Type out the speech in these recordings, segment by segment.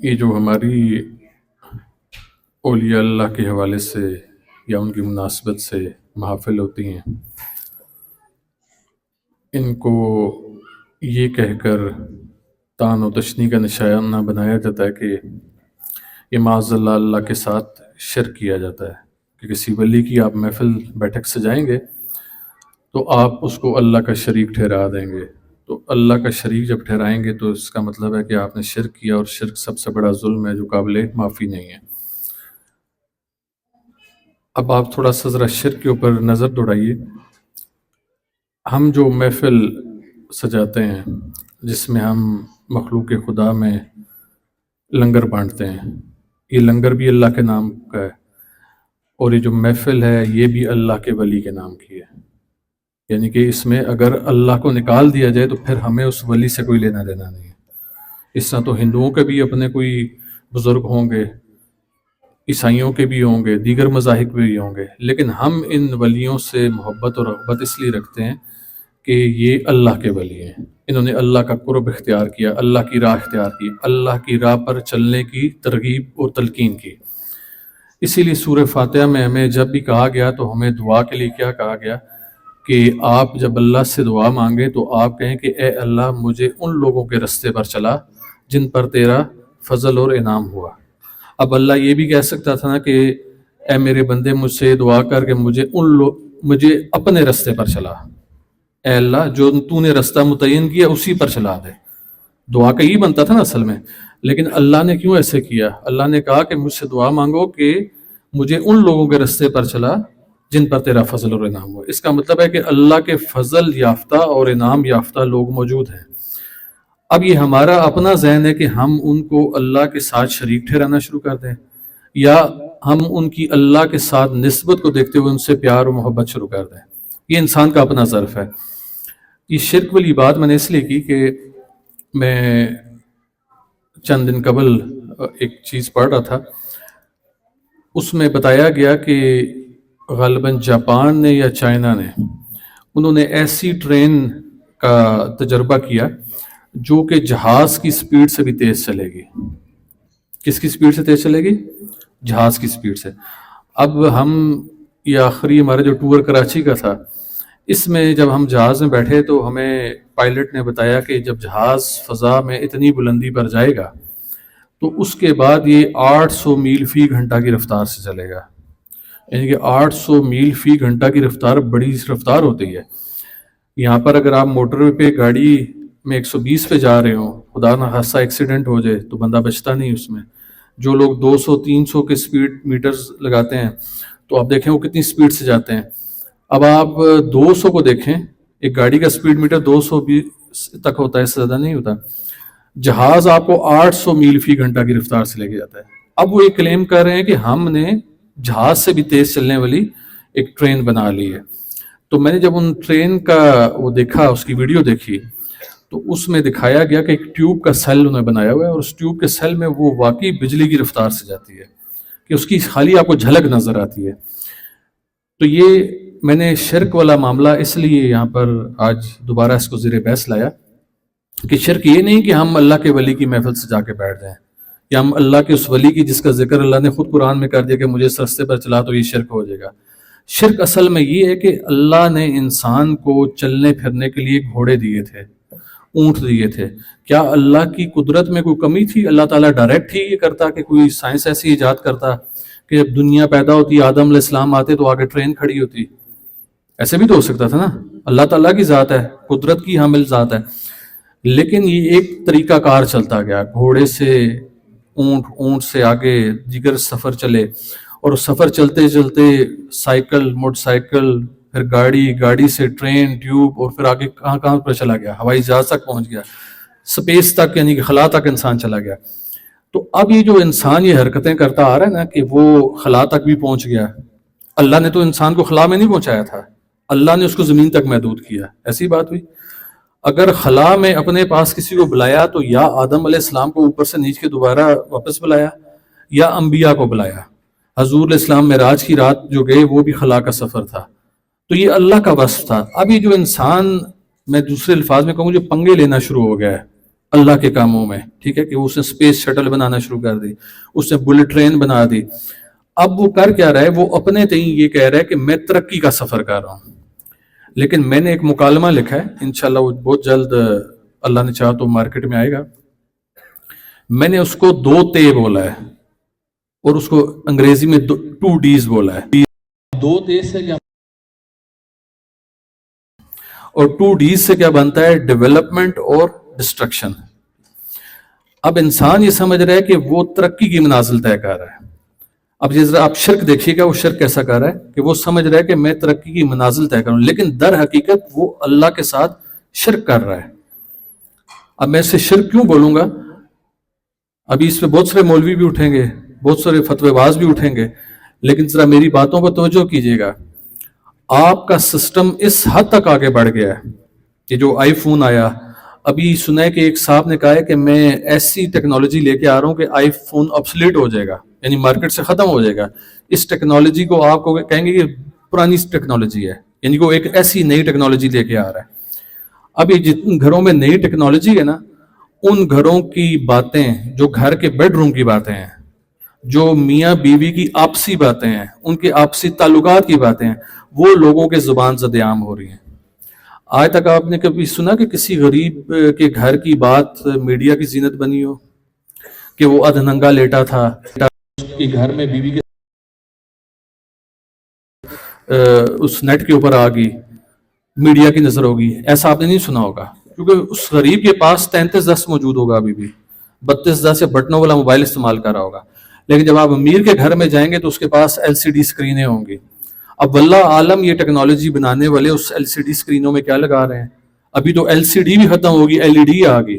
یہ جو ہماری اولیاء اللہ کے حوالے سے یا ان کی مناسبت سے محافل ہوتی ہیں، ان کو یہ کہہ کر طعن و تشنیع کا نشانہ بنایا جاتا ہے کہ یہ معاذ اللہ اللہ کے ساتھ شرک کیا جاتا ہے کہ کسی ولی کی آپ محفل بیٹھک سجائیں گے تو آپ اس کو اللہ کا شریک ٹھہرا دیں گے۔ تو اللہ کا شریک جب ٹھہرائیں گے تو اس کا مطلب ہے کہ آپ نے شرک کیا، اور شرک سب سے بڑا ظلم ہے جو قابل معافی نہیں ہے۔ اب آپ تھوڑا سا ذرا شرک کے اوپر نظر دوڑائیے۔ ہم جو محفل سجاتے ہیں جس میں ہم مخلوق خدا میں لنگر بانٹتے ہیں، یہ لنگر بھی اللہ کے نام کا ہے، اور یہ جو محفل ہے یہ بھی اللہ کے ولی کے نام کی ہے۔ یعنی کہ اس میں اگر اللہ کو نکال دیا جائے تو پھر ہمیں اس ولی سے کوئی لینا دینا نہیں ہے۔ اس طرح تو ہندوؤں کے بھی اپنے کوئی بزرگ ہوں گے، عیسائیوں کے بھی ہوں گے، دیگر مذاہب بھی ہوں گے، لیکن ہم ان ولیوں سے محبت اور رغبت اس لیے رکھتے ہیں کہ یہ اللہ کے ولی ہیں، انہوں نے اللہ کا قرب اختیار کیا، اللہ کی راہ اختیار کی، اللہ کی راہ پر چلنے کی ترغیب اور تلقین کی۔ اسی لیے سورہ فاتحہ میں ہمیں جب بھی کہا گیا تو ہمیں دعا کے لیے کیا کہا گیا کہ آپ جب اللہ سے دعا مانگیں تو آپ کہیں کہ اے اللہ مجھے ان لوگوں کے رستے پر چلا جن پر تیرا فضل اور انعام ہوا۔ اب اللہ یہ بھی کہہ سکتا تھا نا کہ اے میرے بندے مجھ سے دعا کر کے مجھے اپنے رستے پر چلا، اے اللہ جو تو نے رستہ متعین کیا اسی پر چلا دے۔ دعا کا ہی بنتا تھا نا اصل میں، لیکن اللہ نے کیوں ایسے کیا؟ اللہ نے کہا کہ مجھ سے دعا مانگو کہ مجھے ان لوگوں کے رستے پر چلا جن پر تیرا فضل اور انعام ہوا۔ اس کا مطلب ہے کہ اللہ کے فضل یافتہ اور انعام یافتہ لوگ موجود ہیں۔ اب یہ ہمارا اپنا ذہن ہے کہ ہم ان کو اللہ کے ساتھ شریک ٹھہرانا شروع کر دیں، یا ہم ان کی اللہ کے ساتھ نسبت کو دیکھتے ہوئے ان سے پیار و محبت شروع کر دیں۔ یہ انسان کا اپنا ظرف ہے۔ یہ شرک والی بات میں نے اس لیے کی کہ میں چند دن قبل ایک چیز پڑھ رہا تھا، اس میں بتایا گیا کہ غالباً جاپان نے یا چائنا نے انہوں نے ایسی ٹرین کا تجربہ کیا جو کہ جہاز کی سپیڈ سے بھی تیز چلے گی۔ کس کی سپیڈ سے تیز چلے گی؟ جہاز کی سپیڈ سے۔ اب ہم یہ آخری ہمارا جو ٹور کراچی کا تھا، اس میں جب ہم جہاز میں بیٹھے تو ہمیں پائلٹ نے بتایا کہ جب جہاز فضا میں اتنی بلندی پر جائے گا تو اس کے بعد یہ 800 میل فی گھنٹہ کی رفتار سے چلے گا۔ یعنی کہ 800 میل فی گھنٹہ کی رفتار بڑی رفتار ہوتی ہے۔ یہاں پر اگر آپ موٹر وے پہ گاڑی میں 120 پہ جا رہے ہوں، خدا نہ خاصہ ایکسیڈنٹ ہو جائے تو بندہ بچتا نہیں اس میں۔ جو لوگ 200-300 کے سپیڈ میٹرز لگاتے ہیں تو آپ دیکھیں وہ کتنی سپیڈ سے جاتے ہیں۔ اب آپ 200 کو دیکھیں، ایک گاڑی کا سپیڈ میٹر 220 تک ہوتا ہے، اس سے زیادہ نہیں ہوتا۔ جہاز آپ کو 800 میل فی گھنٹہ کی رفتار سے لے کے جاتا ہے۔ اب وہ یہ کلیم کر رہے ہیں کہ ہم نے جہاز سے بھی تیز چلنے والی ایک ٹرین بنا لی ہے۔ تو میں نے جب ان ٹرین کا وہ دیکھا، اس کی ویڈیو دیکھی، تو اس میں دکھایا گیا کہ ایک ٹیوب کا سیل انہوں نے بنایا ہوا ہے، اور اس ٹیوب کے سیل میں وہ واقعی بجلی کی رفتار سے جاتی ہے کہ اس کی خالی آپ کو جھلک نظر آتی ہے۔ تو یہ میں نے شرک والا معاملہ اس لیے یہاں پر آج دوبارہ اس کو زیر بحث لایا کہ شرک یہ نہیں کہ ہم اللہ کے ولی کی محفل سے جا کے بیٹھ جائیں، یا ہم اللہ کے اس ولی کی جس کا ذکر اللہ نے خود قرآن میں کر دیا کہ مجھے اس رستے پر چلا تو یہ شرک ہو جائے گا۔ شرک اصل میں یہ ہے کہ اللہ نے انسان کو چلنے پھرنے کے لیے گھوڑے دیے تھے، اونٹ دیے تھے۔ کیا اللہ کی قدرت میں کوئی کمی تھی؟ اللہ تعالیٰ ڈائریکٹ ہی یہ کرتا کہ کوئی سائنس ایسی ایجاد کرتا کہ جب دنیا پیدا ہوتی، آدم علیہ السلام آتے تو آگے ٹرین کھڑی ہوتی؟ ایسے بھی تو ہو سکتا تھا نا۔ اللہ تعالیٰ کی ذات ہے، قدرت کی حامل ذات ہے، لیکن یہ ایک طریقہ کار چلتا گیا، گھوڑے سے اونٹ، اونٹ سے آگے دیگر سفر چلے، اور سفر چلتے چلتے سائیکل، موٹر سائیکل، پھر گاڑی، گاڑی سے ٹرین، ٹیوب، اور پھر آگے کہاں کہاں پر چلا گیا، ہوائی جہاز تک پہنچ گیا، سپیس تک، یعنی کہ خلا تک انسان چلا گیا۔ تو اب یہ جو انسان یہ حرکتیں کرتا آ رہا ہے نا کہ وہ خلا تک بھی پہنچ گیا، اللہ نے تو انسان کو خلا میں نہیں پہنچایا تھا، اللہ نے اس کو زمین تک محدود کیا۔ ایسی بات ہوئی؟ اگر خلا میں اپنے پاس کسی کو بلایا تو یا آدم علیہ السلام کو اوپر سے نیچ کے دوبارہ واپس بلایا، یا انبیاء کو بلایا۔ حضور علیہ السلام معراج کی رات جو گئے وہ بھی خلا کا سفر تھا۔ تو یہ اللہ کا وصف تھا۔ اب یہ جو انسان، میں دوسرے الفاظ میں کہوں، جو پنگے لینا شروع ہو گیا ہے، اللہ کے کاموں میں، ٹھیک ہے، کہ اس نے اسپیس شٹل بنانا شروع کر دی، اس نے بلٹ ٹرین بنا دی. اب وہ کر کیا رہا ہے؟ وہ اپنے تئیں یہ کہہ رہا ہے کہ میں ترقی کا سفر کر رہا ہوں. لیکن میں نے ایک مکالمہ لکھا ہے، انشاءاللہ وہ بہت جلد اللہ نے چاہا تو مارکیٹ میں آئے گا. میں نے اس کو 2 تے بولا ہے اور اس کو انگریزی میں 2 ڈیز بولا ہے. 2 تے سے کیا اور 2 ڈیز سے کیا بنتا ہے؟ ڈیولپمنٹ اور ڈسٹرکشن. اب انسان یہ سمجھ رہا ہے کہ وہ ترقی کی منازل طے کر رہا ہے. اب جس طرح آپ شرک دیکھیے گا، وہ شرک کیسا کر رہا ہے کہ وہ سمجھ رہا ہے کہ میں ترقی کی منازل طے کروں، لیکن در حقیقت وہ اللہ کے ساتھ شرک کر رہا ہے. اب میں اسے شرک کیوں بولوں گا؟ ابھی اس پہ بہت سارے مولوی بھی اٹھیں گے، بہت سارے فتوی باز بھی اٹھیں گے، لیکن ذرا میری باتوں پر توجہ کیجیے گا. آپ کا سسٹم اس حد تک آگے بڑھ گیا ہے کہ جو آئی فون آیا، ابھی سنا ہے کہ ایک صاحب نے کہا ہے کہ میں ایسی ٹیکنالوجی لے کے آ رہا ہوں کہ آئی فون obsolete ہو جائے گا، یعنی مارکیٹ سے ختم ہو جائے گا. اس ٹیکنالوجی کو آپ کو کہیں گے کہ پرانی ٹیکنالوجی ہے، یعنی وہ ایک ایسی نئی ٹیکنالوجی لے کے آ رہا ہے. اب یہ جتنے گھروں میں نئی ٹیکنالوجی ہے نا، ان گھروں کی باتیں، جو گھر کے بیڈ روم کی باتیں ہیں، جو میاں بیوی کی آپسی باتیں ہیں، ان کے آپسی تعلقات کی باتیں ہیں، وہ لوگوں کے زبان زد عام ہو رہی ہیں. آج تک آپ نے کبھی سنا کہ کسی غریب کے گھر کی بات میڈیا کی زینت بنی ہو کہ وہ ادھننگا لیٹا تھا کہ گھر میں بیوی کے اس نیٹ کے اوپر آ گئی، میڈیا کی نظر ہوگی؟ ایسا آپ نے نہیں سنا ہوگا، کیونکہ اس غریب کے پاس 3310 موجود ہوگا، ابھی بھی 3210 یا بٹنوں والا موبائل استعمال کر رہا ہوگا. لیکن جب آپ امیر کے گھر میں جائیں گے تو اس کے پاس LCD اسکرینیں ہوں گی. اب واللہ عالم یہ ٹیکنالوجی بنانے والے اس LCD اسکرینوں میں کیا لگا رہے ہیں. ابھی تو LCD بھی ختم ہوگی، LED آ گئی.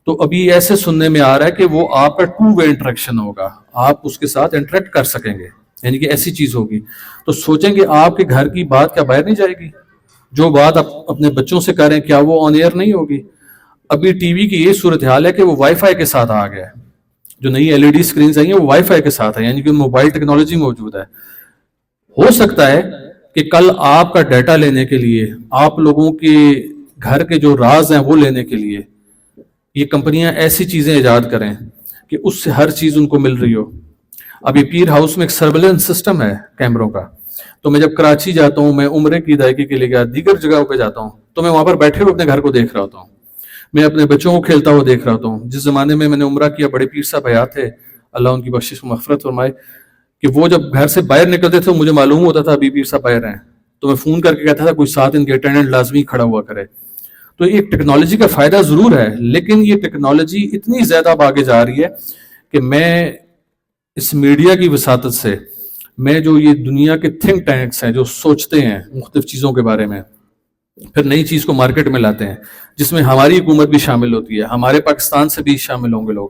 تو ابھی ایسے سننے میں آ رہا ہے کہ وہ آپ کا 2 وے انٹریکشن ہوگا، آپ اس کے ساتھ انٹریکٹ کر سکیں گے، یعنی کہ ایسی چیز ہوگی. تو سوچیں گے آپ کے گھر کی بات کیا باہر نہیں جائے گی؟ جو بات آپ اپنے بچوں سے کریں کیا وہ آن ایئر نہیں ہوگی؟ ابھی ٹی وی کی یہ صورتحال ہے کہ وہ وائی فائی کے ساتھ آ گیا ہے. جو نئی LED اسکرینز آئی ہیں وہ وائی فائی کے ساتھ ہے، یعنی کہ موبائل ٹیکنالوجی موجود ہے. ہو سکتا ہے کہ کل آپ کا ڈیٹا لینے کے لیے، آپ لوگوں کے گھر کے جو راز ہیں وہ لینے کے لیے یہ کمپنیاں ایسی چیزیں ایجاد کریں کہ اس سے ہر چیز ان کو مل رہی ہو. ابھی پیر ہاؤس میں ایک سرویلنس سسٹم ہے کیمروں کا. تو میں جب کراچی جاتا ہوں، میں عمرے کی ادائیگی کے لیے گیا، دیگر جگہوں پہ جاتا ہوں، تو میں وہاں پر بیٹھے ہوئے اپنے گھر کو دیکھ رہا ہوتا ہوں، میں اپنے بچوں کو کھیلتا ہوا دیکھ رہا ہوتا ہوں. جس زمانے میں نے عمرہ کیا، بڑے پیر صاحب حیات تھے، اللہ ان کی بخشش و مغفرت فرمائے، کہ وہ جب گھر سے باہر نکلتے تھے مجھے معلوم ہوتا تھا ابھی پیر صاحب باہر ہیں، تو میں فون کر کے کہتا تھا کوئی ساتھ ان کے اٹینڈنٹ لازمی کھڑا ہوا کرے. تو ایک ٹیکنالوجی کا فائدہ ضرور ہے، لیکن یہ ٹیکنالوجی اتنی زیادہ اب آگے جا رہی ہے کہ میں اس میڈیا کی وساطت سے، میں جو یہ دنیا کے تھنک ٹینکس ہیں جو سوچتے ہیں مختلف چیزوں کے بارے میں، پھر نئی چیز کو مارکیٹ میں لاتے ہیں، جس میں ہماری حکومت بھی شامل ہوتی ہے، ہمارے پاکستان سے بھی شامل ہوں گے لوگ.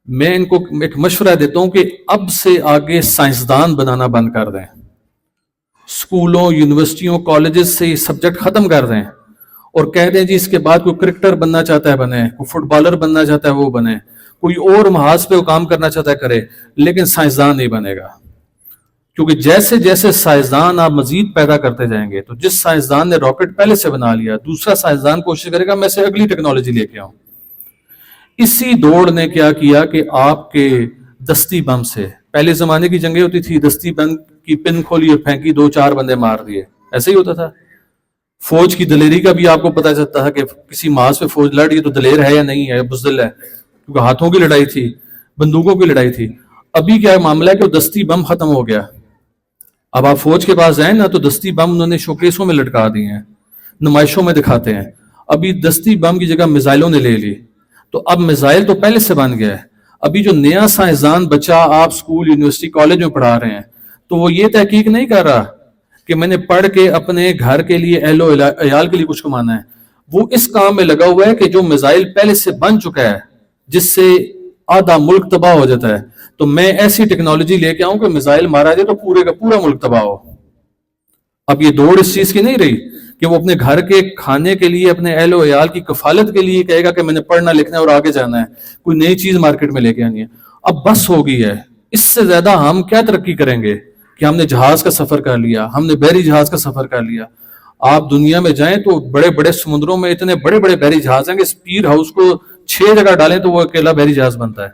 میں ان کو ایک مشورہ دیتا ہوں کہ اب سے آگے سائنسدان بنانا بند کر دیں. اسکولوں، یونیورسٹیوں، کالجز سے یہ سبجیکٹ ختم کر دیں اور کہہ دیں جی اس کے بعد کوئی کرکٹر بننا چاہتا ہے بنے، کوئی فٹ بالر بننا چاہتا ہے وہ بنے، کوئی اور محاذ پہ وہ کام کرنا چاہتا ہے کرے، لیکن سائنسدان نہیں بنے گا. کیونکہ جیسے جیسے سائنسدان آپ مزید پیدا کرتے جائیں گے، تو جس سائنسدان نے راکٹ پہلے سے بنا لیا، دوسرا سائنسدان کوشش کرے گا میں سے اگلی ٹیکنالوجی لے کے آؤں. اسی دوڑ نے کیا کیا کہ آپ کے دستی بم سے، پہلے زمانے کی جنگیں ہوتی تھی، دستی بم کی پن کھولی اور پھینکی، 2-4 بندے مار دیے، ایسے ہی ہوتا تھا. فوج کی دلیری کا بھی آپ کو پتہ چلتا تھا کہ کسی محاذ پہ فوج لڑ رہی ہے تو دلیر ہے یا نہیں ہے، بزدل ہے، کیونکہ ہاتھوں کی لڑائی تھی، بندوقوں کی لڑائی تھی. ابھی کیا معاملہ ہے کہ وہ دستی بم ختم ہو گیا. اب آپ فوج کے پاس جائیں نا تو دستی بم انہوں نے شوکیسوں میں لٹکا دیے ہیں، نمائشوں میں دکھاتے ہیں. ابھی دستی بم کی جگہ میزائلوں نے لے لی. تو اب میزائل تو پہلے سے بن گیا ہے. ابھی جو نیا سائنسدان بچہ آپ اسکول، یونیورسٹی، کالج میں پڑھا رہے ہیں، تو وہ یہ تحقیق نہیں کر رہا کہ میں نے پڑھ کے اپنے گھر کے لیے، اہل و عیال کے لیے کچھ کمانا ہے. وہ اس کام میں لگا ہوا ہے کہ جو میزائل پہلے سے بن چکا ہے، جس سے آدھا ملک تباہ ہو جاتا ہے، تو میں ایسی ٹیکنالوجی لے کے آؤں کہ میزائل مارا جائے تو پورے کا پورا ملک تباہ ہو. اب یہ دوڑ اس چیز کی نہیں رہی کہ وہ اپنے گھر کے کھانے کے لیے، اپنے اہل و عیال کی کفالت کے لیے کہے گا کہ میں نے پڑھنا لکھنا ہے اور آگے جانا ہے، کوئی نئی چیز مارکیٹ میں لے کے آنی ہے. اب بس ہو گئی ہے. اس سے زیادہ ہم کیا ترقی کریں گے کہ ہم نے جہاز کا سفر کر لیا، ہم نے بحری جہاز کا سفر کر لیا. آپ دنیا میں جائیں تو بڑے بڑے سمندروں میں اتنے بڑے بڑے بحری جہاز ہیں کہ اس پیر ہاؤس کو 6 جگہ ڈالیں تو وہ اکیلا بحری جہاز بنتا ہے.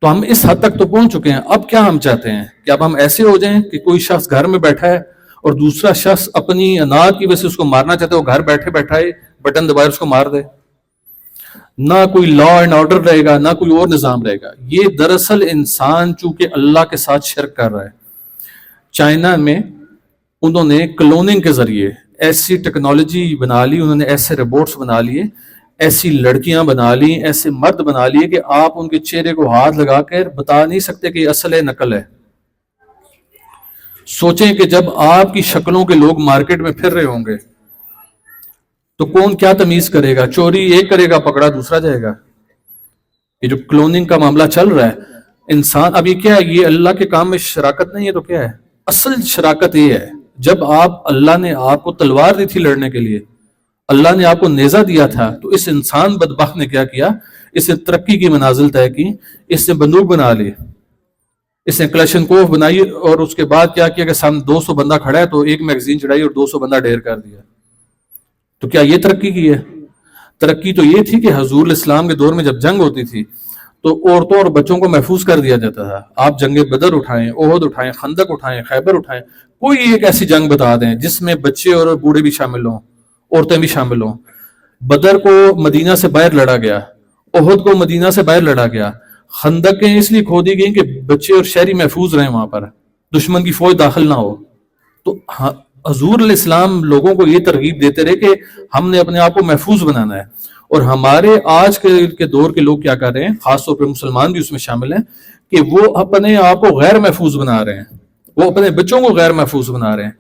تو ہم اس حد تک تو پہنچ چکے ہیں. اب کیا ہم چاہتے ہیں کہ اب ہم ایسے ہو جائیں کہ کوئی شخص گھر میں بیٹھا ہے اور دوسرا شخص اپنی اناج کی وجہ سے اس کو مارنا چاہتا ہے, وہ گھر بیٹھے بیٹھائے بٹن دبائے اس کو مار دے. نہ کوئی لا اینڈ آرڈر رہے گا, نہ کوئی اور نظام رہے گا. یہ دراصل انسان چونکہ اللہ کے ساتھ شرک کر رہا ہے. چائنا میں انہوں نے کلوننگ کے ذریعے ایسی ٹیکنالوجی بنا لی, انہوں نے ایسے روبوٹس بنا لیے, ایسی لڑکیاں بنا لی, ایسے مرد بنا لیے کہ آپ ان کے چہرے کو ہاتھ لگا کر بتا نہیں سکتے کہ یہ اصل ہے نقل ہے. سوچیں کہ جب آپ کی شکلوں کے لوگ مارکیٹ میں پھر رہے ہوں گے تو کون کیا تمیز کرے گا؟ چوری ایک کرے گا, پکڑا دوسرا جائے گا. یہ جو کلوننگ کا معاملہ چل رہا ہے, انسان اب یہ کیا ہے؟ یہ اللہ کے کام میں شراکت نہیں ہے تو کیا ہے؟ اصل شراکت یہ ہے جب اللہ نے آپ کو تلوار دی تھی لڑنے کے لیے, اللہ نے آپ کو نیزہ دیا تھا, تو اس انسان بدبخت نے کیا کیا؟ اس نے ترقی کی منازل طے کی, اس نے بندوق بنا لی, اس نے کلاشنکوف بنائی, اور اس کے بعد کیا کیا کہ سامنے 200 بندہ کھڑا ہے تو ایک میگزین چڑھائی اور 200 بندہ ڈھیر کر دیا. تو کیا یہ ترقی کی ہے؟ ترقی تو یہ تھی کہ حضور الاسلام کے دور میں جب جنگ ہوتی تھی تو عورتوں اور بچوں کو محفوظ کر دیا جاتا تھا. آپ جنگ بدر اٹھائیں, احد اٹھائیں, خندق اٹھائیں, خیبر اٹھائیں, کوئی ایک ایسی جنگ بتا دیں جس میں بچے اور بوڑھے بھی شامل ہوں, عورتیں بھی شامل ہوں. بدر کو مدینہ سے باہر لڑا گیا, احد کو مدینہ سے باہر لڑا گیا, خندقیں اس لیے کھودی گئیں کہ بچے اور شہری محفوظ رہیں وہاں پر, دشمن کی فوج داخل نہ ہو. تو حضور علیہ السلام لوگوں کو یہ ترغیب دیتے رہے کہ ہم نے اپنے آپ کو محفوظ بنانا ہے. اور ہمارے آج کے دور کے لوگ کیا کر رہے ہیں, خاص طور پہ مسلمان بھی اس میں شامل ہیں, کہ وہ اپنے آپ کو غیر محفوظ بنا رہے ہیں, وہ اپنے بچوں کو غیر محفوظ بنا رہے ہیں.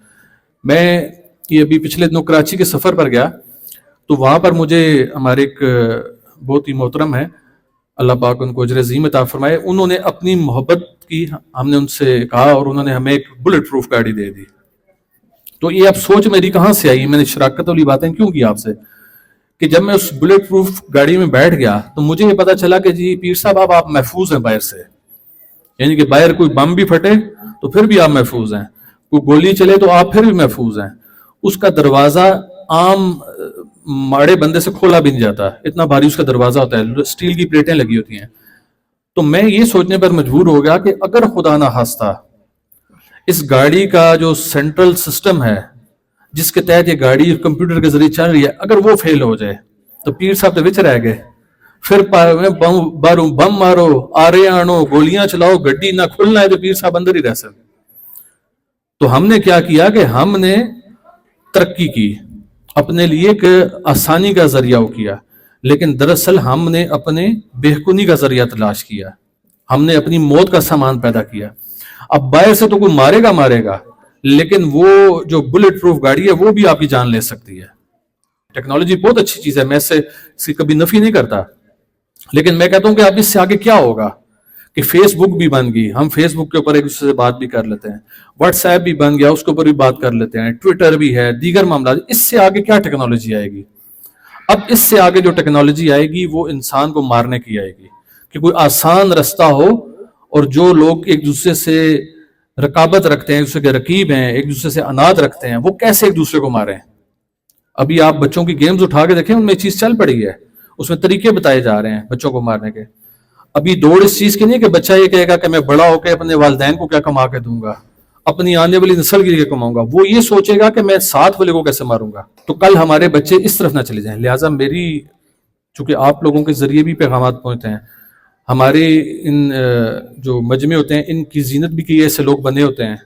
میں یہ ابھی پچھلے دنوں کراچی کے سفر پر گیا تو وہاں پر مجھے ہمارے ایک بہت ہی محترم ہے, اللہ پاک ان کو اجر عظیم عطا فرمائے, انہوں نے اپنی محبت کی, ہم نے ان سے کہا اور انہوں نے ہمیں ایک بلٹ پروف گاڑی دے دی. تو یہ اب سوچ میری کہاں سے آئی, میں نے شراکت والی باتیں کیوں کی آپ سے, کہ جب میں اس بلٹ پروف گاڑی میں بیٹھ گیا تو مجھے یہ پتا چلا کہ جی پیر صاحب آپ محفوظ ہیں باہر سے, یعنی کہ باہر کوئی بم بھی پھٹے تو پھر بھی آپ محفوظ ہیں, کوئی گولی چلے تو آپ پھر بھی محفوظ ہیں. اس کا دروازہ عام ماڑے بندے سے کھولا بھی نہیں جاتا, اتنا بھاری اس کا دروازہ ہوتا ہے, اسٹیل کی پلیٹیں لگی ہوتی ہیں. تو میں یہ سوچنے پر مجبور ہو گیا کہ اگر خدا نہ خواستہ اس گاڑی کا جو سینٹرل سسٹم ہے جس کے تحت یہ گاڑی کمپیوٹر کے ذریعے چل رہی ہے, اگر وہ فیل ہو جائے تو پیر صاحب تو وچ رہ گئے, پھر بم مارو, آرے آنو, گولیاں چلاؤ, گڈی نہ کھلنا ہے تو پیر صاحب اندر ہی رہ سکتے. تو ہم نے کیا کیا کہ ہم نے ترقی کی, اپنے لیے ایک آسانی کا ذریعہ وہ کیا, لیکن دراصل ہم نے اپنے بےخونی کا ذریعہ تلاش کیا, ہم نے اپنی موت کا سامان پیدا کیا. اب باہر سے تو کوئی مارے گا لیکن وہ جو بلٹ پروف گاڑی ہے وہ بھی آپ کی جان لے سکتی ہے. ٹیکنالوجی بہت اچھی چیز ہے, میں اس سے کبھی نفی نہیں کرتا, لیکن میں کہتا ہوں کہ اب اس سے آگے کیا ہوگا کہ فیس بک بھی بن گئی, ہم فیس بک کے اوپر ایک دوسرے سے بات بھی کر لیتے ہیں, واٹس ایپ بھی بن گیا, اس کے اوپر بھی بات کر لیتے ہیں, ٹویٹر بھی ہے, دیگر معاملات. اس سے آگے کیا ٹیکنالوجی آئے گی؟ اب اس سے آگے جو ٹیکنالوجی آئے گی وہ انسان کو مارنے کی آئے گی, کہ کوئی آسان رستہ ہو اور جو لوگ ایک دوسرے سے رقابت رکھتے ہیں, ایک دوسرے کے رقیب ہیں, ایک دوسرے سے اناد رکھتے ہیں, وہ کیسے ایک دوسرے کو ماریں. ابھی آپ بچوں کی گیمز اٹھا کے دیکھیں, ان میں چیز چل پڑی ہے, اس میں طریقے بتائے جا رہے ہیں بچوں کو مارنے کے. ابھی دوڑ اس چیز کی نہیں کہ بچہ یہ کہے گا کہ میں بڑا ہو کے اپنے والدین کو کیا کما کے دوں گا, اپنی آنے والی نسل کے لیے کماؤں گا. وہ یہ سوچے گا کہ میں ساتھ والے کو کیسے ماروں گا. تو کل ہمارے بچے اس طرف نہ چلے جائیں. لہٰذا میری, چونکہ آپ لوگوں کے ذریعے بھی پیغامات پہنچتے ہیں, ہمارے ان جو مجمع ہوتے ہیں ان کی زینت بھی کئی ایسے لوگ بنے ہوتے ہیں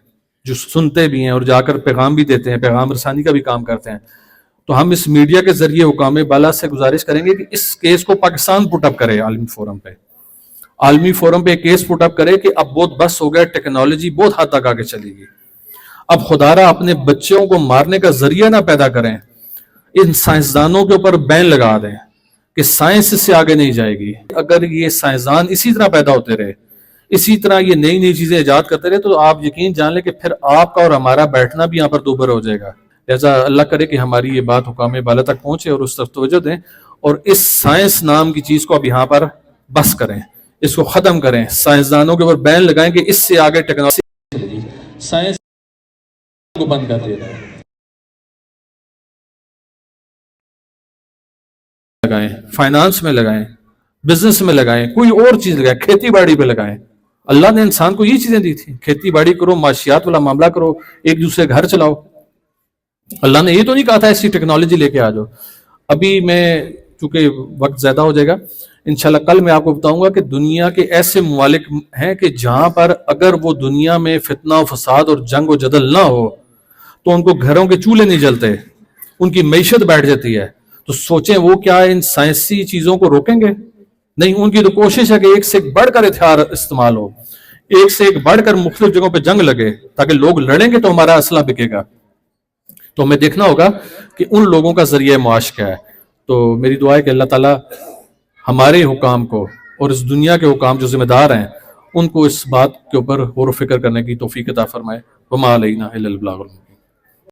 جو سنتے بھی ہیں اور جا کر پیغام بھی دیتے ہیں, پیغام رسانی کا بھی کام کرتے ہیں. تو ہم اس میڈیا کے ذریعے حکام بالا سے گزارش کریں گے کہ اس کیس کو پاکستان پٹ اپ کرے, عالمی فورم پہ ایک کیس پٹ اپ کرے کہ اب بہت بس ہو گیا, ٹیکنالوجی بہت حد تک آگے چلے گی. اب خدارا اپنے بچوں کو مارنے کا ذریعہ نہ پیدا کریں, ان سائنسدانوں کے اوپر بین لگا دیں کہ سائنس سے آگے نہیں جائے گی. اگر یہ سائنسدان اسی طرح پیدا ہوتے رہے, اسی طرح یہ نئی نئی چیزیں ایجاد کرتے رہے, تو آپ یقین جان لیں کہ پھر آپ کا اور ہمارا بیٹھنا بھی یہاں پر دوبر ہو جائے گا. لہٰذا اللہ کرے کہ ہماری یہ بات حکام بالا تک پہنچے اور اس طرف توجہ دیں, اور اس سائنس نام کی چیز کو اب یہاں پر بس کریں, اس کو ختم کریں, سائنسدانوں کے اوپر بین لگائیں کہ اس سے آگے ٹیکنالوجی, سائنس کو بند کر دیا جائے. لگائیں، فائنانس میں لگائیں، بزنس میں لگائیں، کوئی اور چیز لگائیں، کھیتی باڑی پہ لگائیں. اللہ نے انسان کو یہ چیزیں دی تھی، کھیتی باڑی کرو، معاشیات والا معاملہ کرو، ایک دوسرے گھر چلاؤ. اللہ نے یہ تو نہیں کہا تھا ایسی ٹیکنالوجی لے کے آ جاؤ. ابھی میں چونکہ وقت زیادہ ہو جائے گا، انشاءاللہ کل میں آپ کو بتاؤں گا کہ دنیا کے ایسے ممالک ہیں کہ جہاں پر اگر وہ دنیا میں فتنہ و فساد اور جنگ و جدل نہ ہو تو ان کو گھروں کے چولہے نہیں جلتے، ان کی معیشت بیٹھ جاتی ہے. تو سوچیں وہ کیا ان سائنسی چیزوں کو روکیں گے؟ نہیں، ان کی تو کوشش ہے کہ ایک سے ایک بڑھ کر ہتھیار استعمال ہو، ایک سے ایک بڑھ کر مختلف جگہوں پہ جنگ لگے تاکہ لوگ لڑیں گے تو ہمارا اسلحہ بکے گا. تو ہمیں دیکھنا ہوگا کہ ان لوگوں کا ذریعہ معاش کیا ہے. تو میری دعا ہے کہ اللہ تعالیٰ ہمارے حکام کو اور اس دنیا کے حکام جو ذمہ دار ہیں ان کو اس بات کے اوپر غور و فکر کرنے کی توفیق عطا فرمائے. وما علینا الا البلاغ المبین.